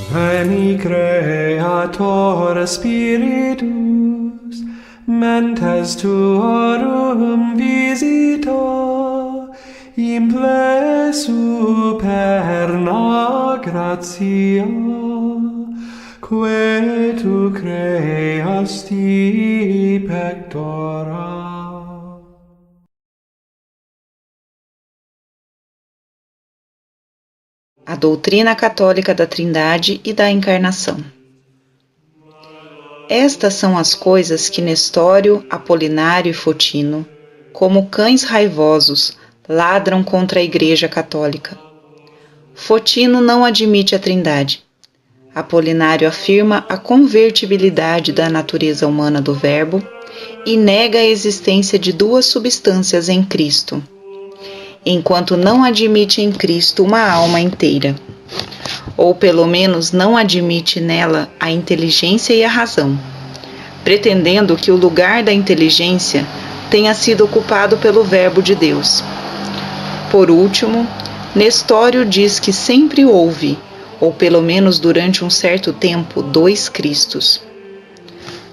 Veni Creator Spiritus, mentes tuorum visita, imple superna gratia, que tu creasti pectora. A doutrina católica da Trindade e da Encarnação. Estas são as coisas que Nestório, Apolinário e Fotino, como cães raivosos, ladram contra a Igreja Católica. Fotino não admite a Trindade. Apolinário afirma a convertibilidade da natureza humana do Verbo e nega a existência de duas substâncias em Cristo, enquanto não admite em Cristo uma alma inteira, ou pelo menos não admite nela a inteligência e a razão, pretendendo que o lugar da inteligência tenha sido ocupado pelo Verbo de Deus. Por último, Nestório diz que sempre houve, ou pelo menos durante um certo tempo, dois Cristos.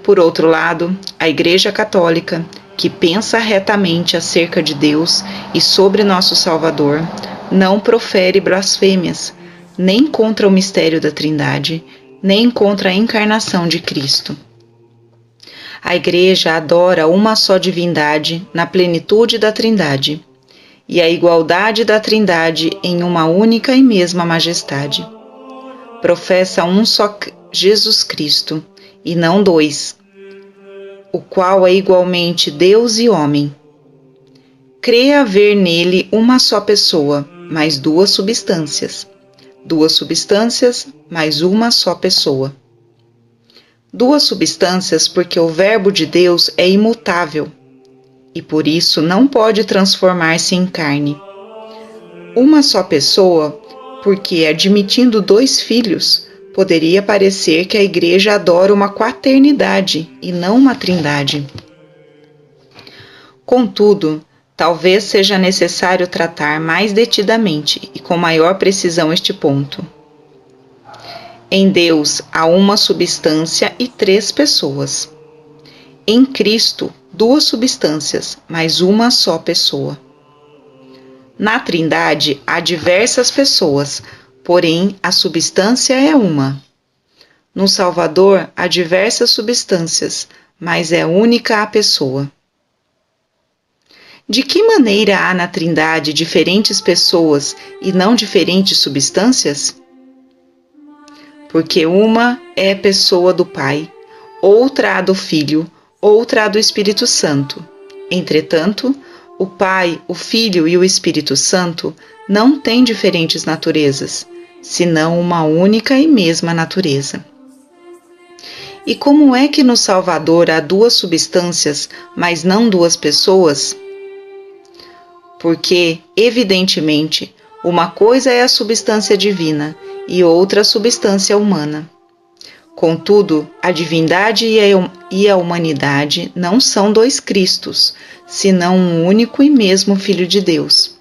Por outro lado, a Igreja Católica, que pensa retamente acerca de Deus e sobre nosso Salvador, não profere blasfêmias, nem contra o mistério da Trindade, nem contra a encarnação de Cristo. A Igreja adora uma só divindade na plenitude da Trindade, e a igualdade da Trindade em uma única e mesma majestade. Professa um só Jesus Cristo, e não dois, o qual é igualmente Deus e homem. Crê haver nele uma só pessoa, mas duas substâncias. Duas substâncias, mais uma só pessoa. Duas substâncias porque o Verbo de Deus é imutável e por isso não pode transformar-se em carne. Uma só pessoa porque, admitindo dois filhos, poderia parecer que a Igreja adora uma quaternidade e não uma trindade. Contudo, talvez seja necessário tratar mais detidamente e com maior precisão este ponto. Em Deus há uma substância e três pessoas. Em Cristo, duas substâncias, mas uma só pessoa. Na Trindade há diversas pessoas, porém a substância é uma. No Salvador há diversas substâncias, mas é única a pessoa. De que maneira há na Trindade diferentes pessoas e não diferentes substâncias? Porque uma é pessoa do Pai, outra a do Filho, outra a do Espírito Santo. Entretanto, o Pai, o Filho e o Espírito Santo não têm diferentes naturezas, senão uma única e mesma natureza. E como é que no Salvador há duas substâncias, mas não duas pessoas? Porque, evidentemente, uma coisa é a substância divina e outra a substância humana. Contudo, a divindade e a humanidade não são dois Cristos, senão um único e mesmo Filho de Deus.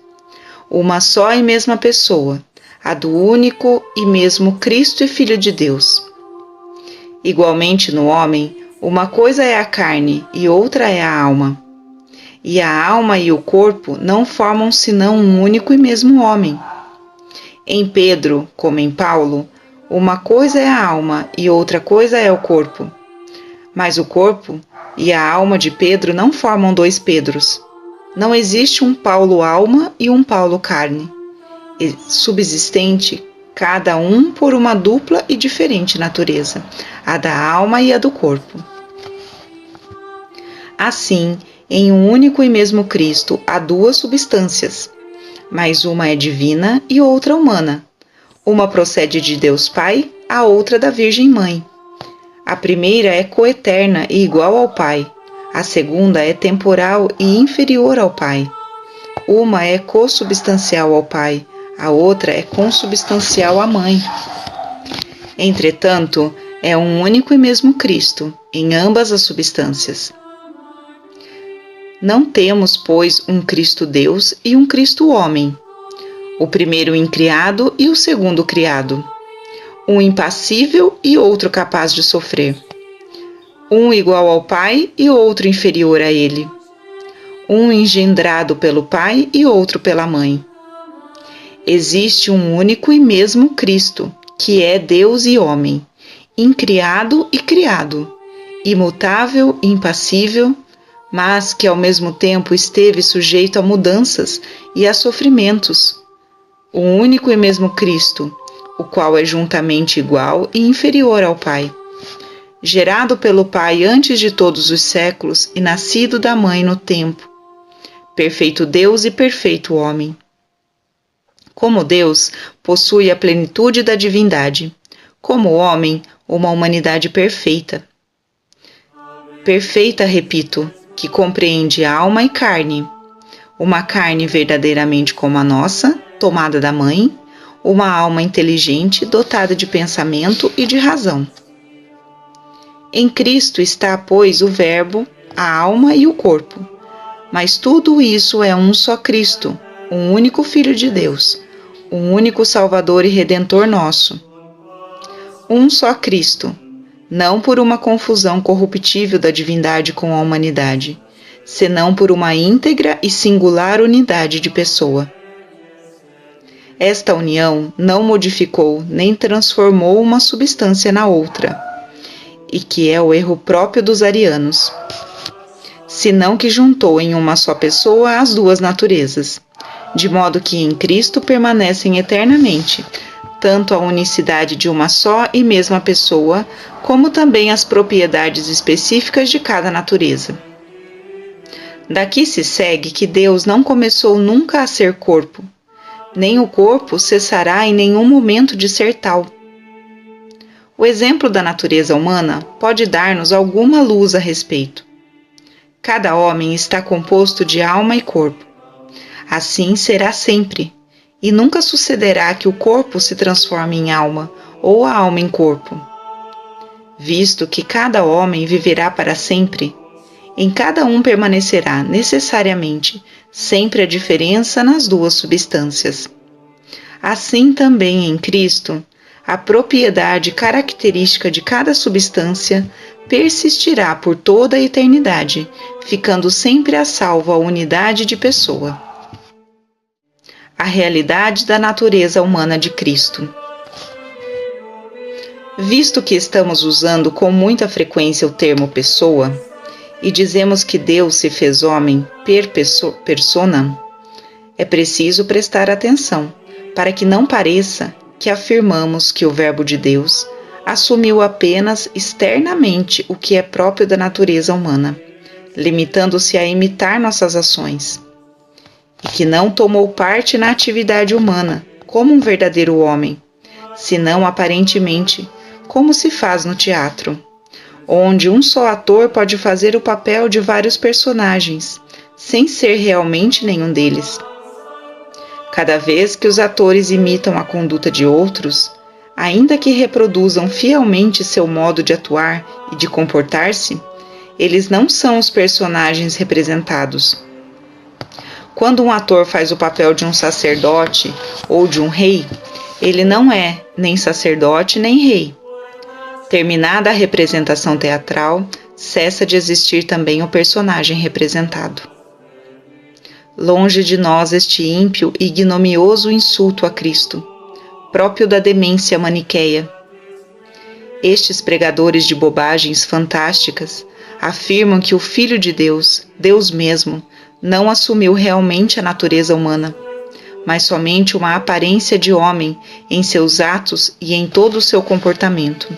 Uma só e mesma pessoa, a do único e mesmo Cristo e Filho de Deus. Igualmente no homem, uma coisa é a carne e outra é a alma. E a alma e o corpo não formam senão um único e mesmo homem. Em Pedro, como em Paulo, uma coisa é a alma e outra coisa é o corpo. Mas o corpo e a alma de Pedro não formam dois Pedros. Não existe um Paulo alma e um Paulo carne, subsistente cada um por uma dupla e diferente natureza, a da alma e a do corpo. Assim, em um único e mesmo Cristo há duas substâncias, mas uma é divina e outra humana. Uma procede de Deus Pai, a outra da Virgem Mãe. A primeira é coeterna e igual ao Pai. A segunda é temporal e inferior ao Pai. Uma é consubstancial ao Pai, a outra é consubstancial à Mãe. Entretanto, é um único e mesmo Cristo, em ambas as substâncias. Não temos, pois, um Cristo Deus e um Cristo homem, o primeiro incriado e o segundo criado, um impassível e outro capaz de sofrer, um igual ao Pai e outro inferior a ele, um engendrado pelo Pai e outro pela Mãe. Existe um único e mesmo Cristo, que é Deus e homem, incriado e criado, imutável e impassível, mas que ao mesmo tempo esteve sujeito a mudanças e a sofrimentos. O único e mesmo Cristo, o qual é juntamente igual e inferior ao Pai, gerado pelo Pai antes de todos os séculos e nascido da Mãe no tempo, perfeito Deus e perfeito homem. Como Deus, possui a plenitude da divindade. Como homem, uma humanidade perfeita. Perfeita, repito, que compreende alma e carne. Uma carne verdadeiramente como a nossa, tomada da mãe, uma alma inteligente, dotada de pensamento e de razão. Em Cristo está, pois, o Verbo, a alma e o corpo. Mas tudo isso é um só Cristo, um único Filho de Deus, um único Salvador e Redentor nosso. Um só Cristo, não por uma confusão corruptível da divindade com a humanidade, senão por uma íntegra e singular unidade de pessoa. Esta união não modificou nem transformou uma substância na outra, e que é o erro próprio dos arianos, senão que juntou em uma só pessoa as duas naturezas, de modo que em Cristo permanecem eternamente, tanto a unicidade de uma só e mesma pessoa, como também as propriedades específicas de cada natureza. Daqui se segue que Deus não começou nunca a ser corpo, nem o corpo cessará em nenhum momento de ser tal. O exemplo da natureza humana pode dar-nos alguma luz a respeito. Cada homem está composto de alma e corpo. Assim será sempre, e nunca sucederá que o corpo se transforme em alma ou a alma em corpo. Visto que cada homem viverá para sempre, em cada um permanecerá necessariamente sempre a diferença nas duas substâncias. Assim também em Cristo, a propriedade característica de cada substância persistirá por toda a eternidade, ficando sempre a salvo a unidade de pessoa. A realidade da natureza humana de Cristo. Visto que estamos usando com muita frequência o termo pessoa, e dizemos que Deus se fez homem per persona, é preciso prestar atenção, para que não pareça que afirmamos que o Verbo de Deus assumiu apenas externamente o que é próprio da natureza humana, limitando-se a imitar nossas ações, e que não tomou parte na atividade humana, como um verdadeiro homem, senão aparentemente, como se faz no teatro, onde um só ator pode fazer o papel de vários personagens, sem ser realmente nenhum deles. Cada vez que os atores imitam a conduta de outros, ainda que reproduzam fielmente seu modo de atuar e de comportar-se, eles não são os personagens representados. Quando um ator faz o papel de um sacerdote ou de um rei, ele não é nem sacerdote nem rei. Terminada a representação teatral, cessa de existir também o personagem representado. Longe de nós este ímpio e ignominioso insulto a Cristo, próprio da demência maniqueia. Estes pregadores de bobagens fantásticas afirmam que o Filho de Deus, Deus mesmo, não assumiu realmente a natureza humana, mas somente uma aparência de homem em seus atos e em todo o seu comportamento.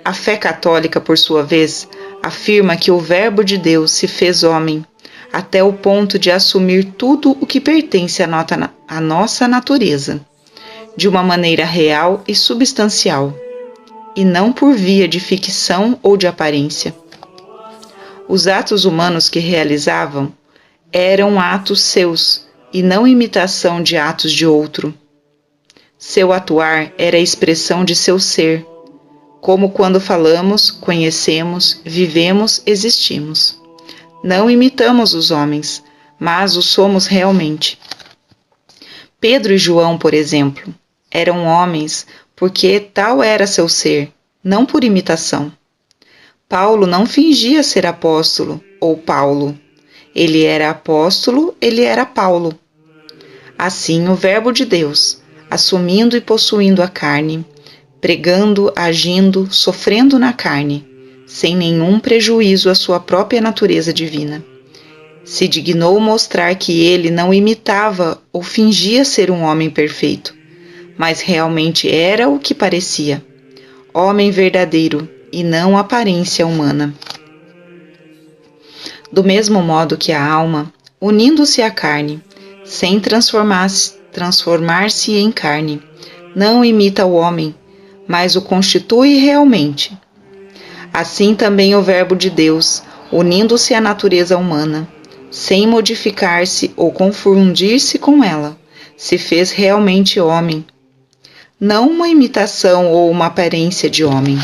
A fé católica, por sua vez, afirma que o Verbo de Deus se fez homem, até o ponto de assumir tudo o que pertence à nossa natureza, de uma maneira real e substancial, e não por via de ficção ou de aparência. Os atos humanos que realizavam eram atos seus e não imitação de atos de outro. Seu atuar era a expressão de seu ser, como quando falamos, conhecemos, vivemos, existimos. Não imitamos os homens, mas os somos realmente. Pedro e João, por exemplo, eram homens porque tal era seu ser, não por imitação. Paulo não fingia ser apóstolo ou Paulo. Ele era apóstolo, ele era Paulo. Assim, o Verbo de Deus, assumindo e possuindo a carne, pregando, agindo, sofrendo na carne, sem nenhum prejuízo à sua própria natureza divina, se dignou mostrar que ele não imitava ou fingia ser um homem perfeito, mas realmente era o que parecia, homem verdadeiro e não aparência humana. Do mesmo modo que a alma, unindo-se à carne, sem transformar-se em carne, não imita o homem, mas o constitui realmente. Assim também o Verbo de Deus, unindo-se à natureza humana, sem modificar-se ou confundir-se com ela, se fez realmente homem, não uma imitação ou uma aparência de homem.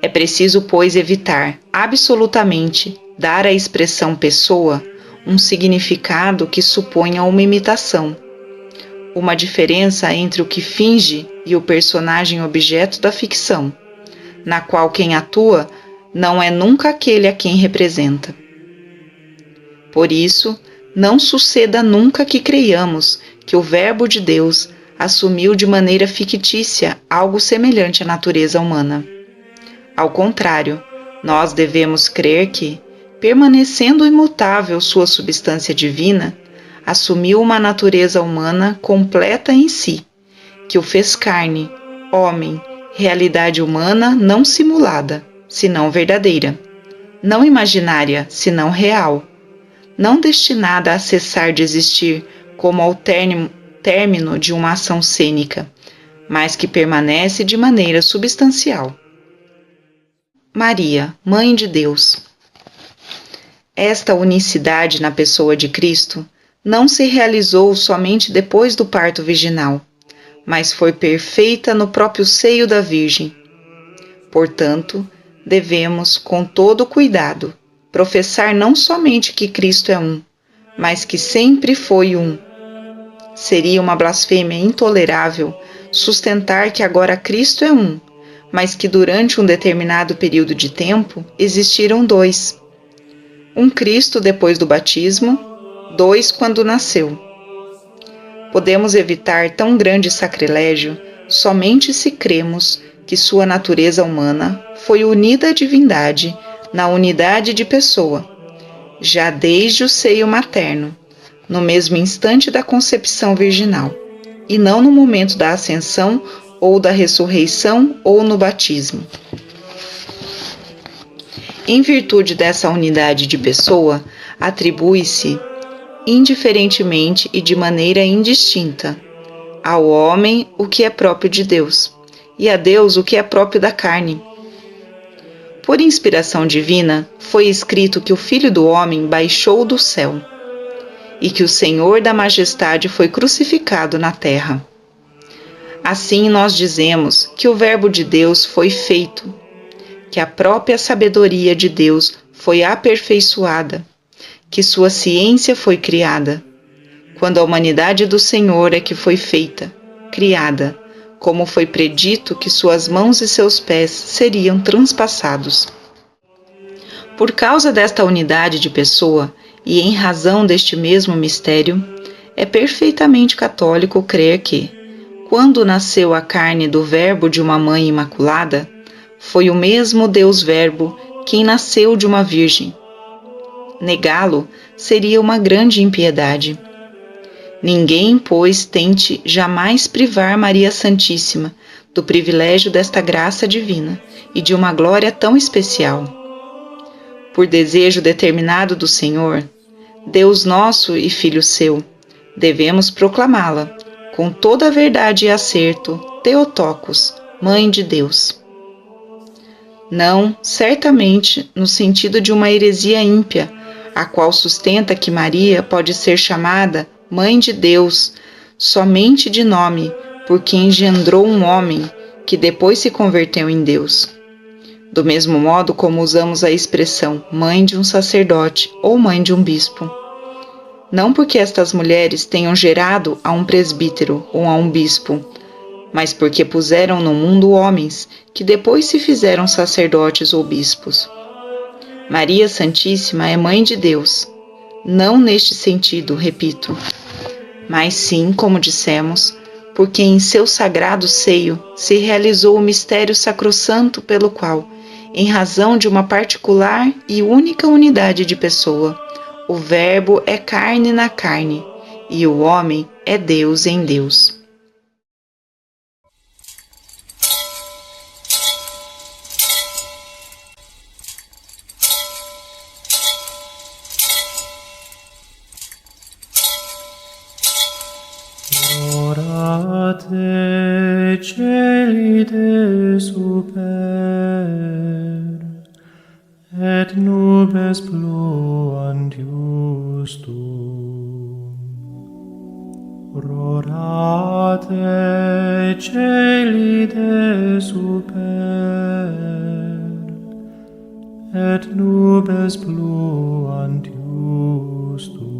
É preciso, pois, evitar, absolutamente, dar à expressão pessoa um significado que suponha uma imitação, uma diferença entre o que finge e o personagem objeto da ficção, na qual quem atua não é nunca aquele a quem representa. Por isso, não suceda nunca que creiamos que o Verbo de Deus assumiu de maneira fictícia algo semelhante à natureza humana. Ao contrário, nós devemos crer que, permanecendo imutável sua substância divina, assumiu uma natureza humana completa em si, que o fez carne, homem, realidade humana não simulada, senão verdadeira, não imaginária, senão real, não destinada a cessar de existir como ao término de uma ação cênica, mas que permanece de maneira substancial. Maria, Mãe de Deus. Esta unicidade na pessoa de Cristo não se realizou somente depois do parto virginal, mas foi perfeita no próprio seio da Virgem. Portanto, devemos, com todo cuidado, professar não somente que Cristo é um, mas que sempre foi um. Seria uma blasfêmia intolerável sustentar que agora Cristo é um, mas que durante um determinado período de tempo existiram dois. Um Cristo depois do batismo, dois quando nasceu. Podemos evitar tão grande sacrilégio somente se cremos que sua natureza humana foi unida à divindade na unidade de pessoa, já desde o seio materno, no mesmo instante da concepção virginal, e não no momento da ascensão ou da ressurreição ou no batismo. Em virtude dessa unidade de pessoa, atribui-se, indiferentemente e de maneira indistinta, ao homem o que é próprio de Deus, e a Deus o que é próprio da carne. Por inspiração divina, foi escrito que o Filho do Homem baixou do céu, e que o Senhor da Majestade foi crucificado na terra. Assim nós dizemos que o Verbo de Deus foi feito, que a própria sabedoria de Deus foi aperfeiçoada, que sua ciência foi criada, quando a humanidade do Senhor é que foi feita, criada, como foi predito que suas mãos e seus pés seriam transpassados. Por causa desta unidade de pessoa e em razão deste mesmo mistério, é perfeitamente católico crer que, quando nasceu a carne do Verbo de uma mãe imaculada, foi o mesmo Deus Verbo quem nasceu de uma virgem. Negá-lo seria uma grande impiedade. Ninguém, pois, tente jamais privar Maria Santíssima do privilégio desta graça divina e de uma glória tão especial. Por desejo determinado do Senhor, Deus nosso e Filho seu, devemos proclamá-la, com toda a verdade e acerto, Theotokos, Mãe de Deus. Não, certamente, no sentido de uma heresia ímpia, a qual sustenta que Maria pode ser chamada Mãe de Deus, somente de nome, porque engendrou um homem que depois se converteu em Deus. Do mesmo modo como usamos a expressão mãe de um sacerdote ou mãe de um bispo. Não porque estas mulheres tenham gerado a um presbítero ou a um bispo, mas porque puseram no mundo homens que depois se fizeram sacerdotes ou bispos. Maria Santíssima é Mãe de Deus, não neste sentido, repito, mas sim, como dissemos, porque em seu sagrado seio se realizou o mistério sacrossanto pelo qual, em razão de uma particular e única unidade de pessoa, o Verbo é carne na carne e o homem é Deus em Deus. Orate celi de super, et nubes pluant justum. Orate celi de super, et nubes pluant justum.